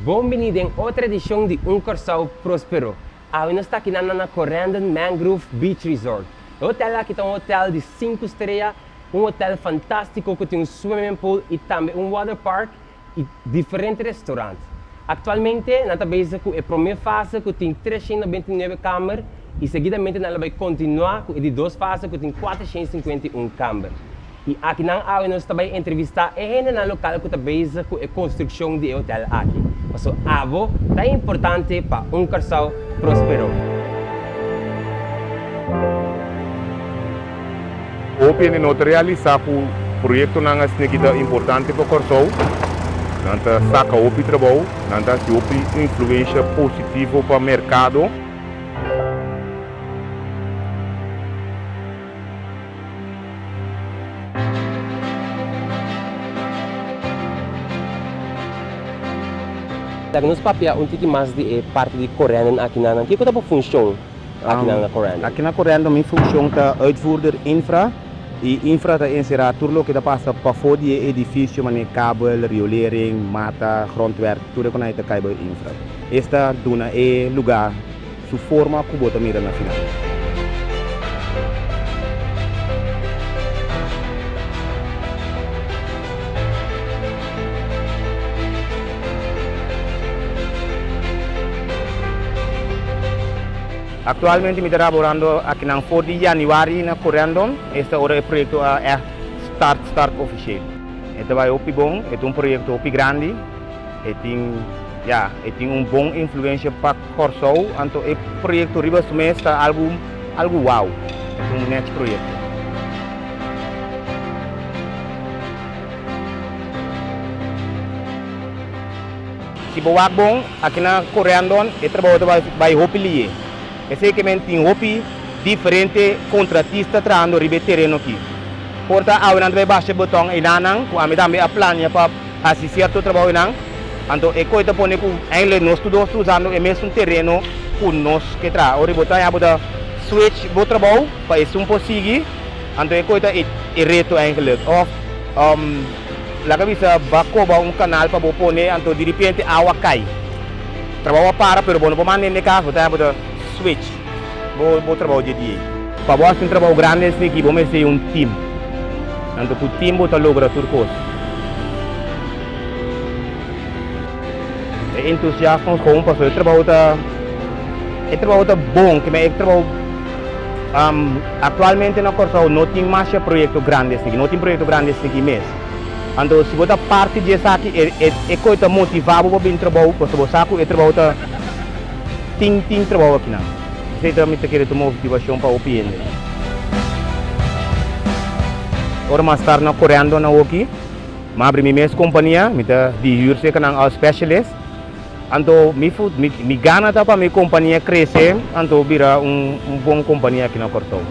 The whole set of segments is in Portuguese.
Bem-vindo em outra edição de Corção Próspero. Nós estamos aqui na Corendon Mangrove Beach Resort. O hotel aqui é um hotel de 5 estrelas, um hotel fantástico que tem um swimming pool e também um water park e diferentes restaurantes. Atualmente, nós estamos com a primeira fase que tem 329 câmaras e seguidamente nós vamos continuar com a segunda fase que tem 451 câmaras. E aqui nós estamos entrevistar a gente no local que está com a construção do hotel aqui. Então, algo é importante para Corção Próspero. Hope nós realizar o projeto é importante para Corção. Nós saca o trabalho, nós temos influência positiva para o mercado. Nos papel um pouco mais de parte de Corendon aqui na que como funciona aqui na Corendon? Aqui na Corendon minha função é uitvoerder infra e infra é inserir tudo que passa para fora do edifício, como cabo, riolering, mata, grondwerk, tudo que nós cai infra. Esta duna é lugar su forma que bota mira na final. Actualmente me trabalhando aqui na 4 de janeiro na Corendon. Este é o projeto é start oficial. Este vai ser bom, é um projeto grande, tem um bom influência para Corção. Então o projeto Ribas Mestre algo wow, é um net projeto. Se boa bom aqui na Corendon, o trabalho vai ropilir. Esse que tem hopi diferente contratista trabalhando ribe terreno aqui. Porta ao vai baixar botão e nanang, com a também a plania para assistir ao trabalho nang. Então é coisa pone com ainda nós todos usando o mesmo terreno com nós que tra. Ori botão é botar switch bo trabalho para isso possível. Então é coisa é reto ainda. Lá que bisa bacoba canal para pone, então de repente água cai. Trabalho para, pero bom não pode nem cá, botar botar switch, vou trabalhar de dia. Para você um trabalho grande aqui, vamos ser um time. Então o time bota logra tudo coisa. É entusiasmo com o trabalho tá bom, que é trabalho atualmente na Corção não tem mais projeto grande aqui, não tem projeto grande aqui mesmo. Então se você parte disso aqui é coisa motivada para vir trabalhar, porque você sabe que o trabalho tá tem trabalho aqui não. Você também quer ter motivação para o PN. Agora mais tarde na Corendon na aqui, mas abri minha mesma companhia, me tá de jurse que não specialist. Então me gana para minha companhia crescer, então vira bom companhia aqui na Corção.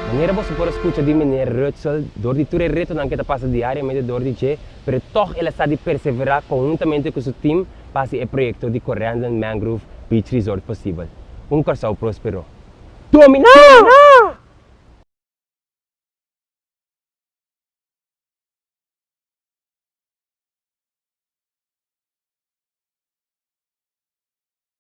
Maneira você pode escutar de maneira Rutzel, dor de tudo é reto não que passa diariamente dor de che, mas toch ela está de perseverar conjuntamente com seu time para o projeto de Corendon Mangrove Beach Resort possível. Corção Próspero. Dominar!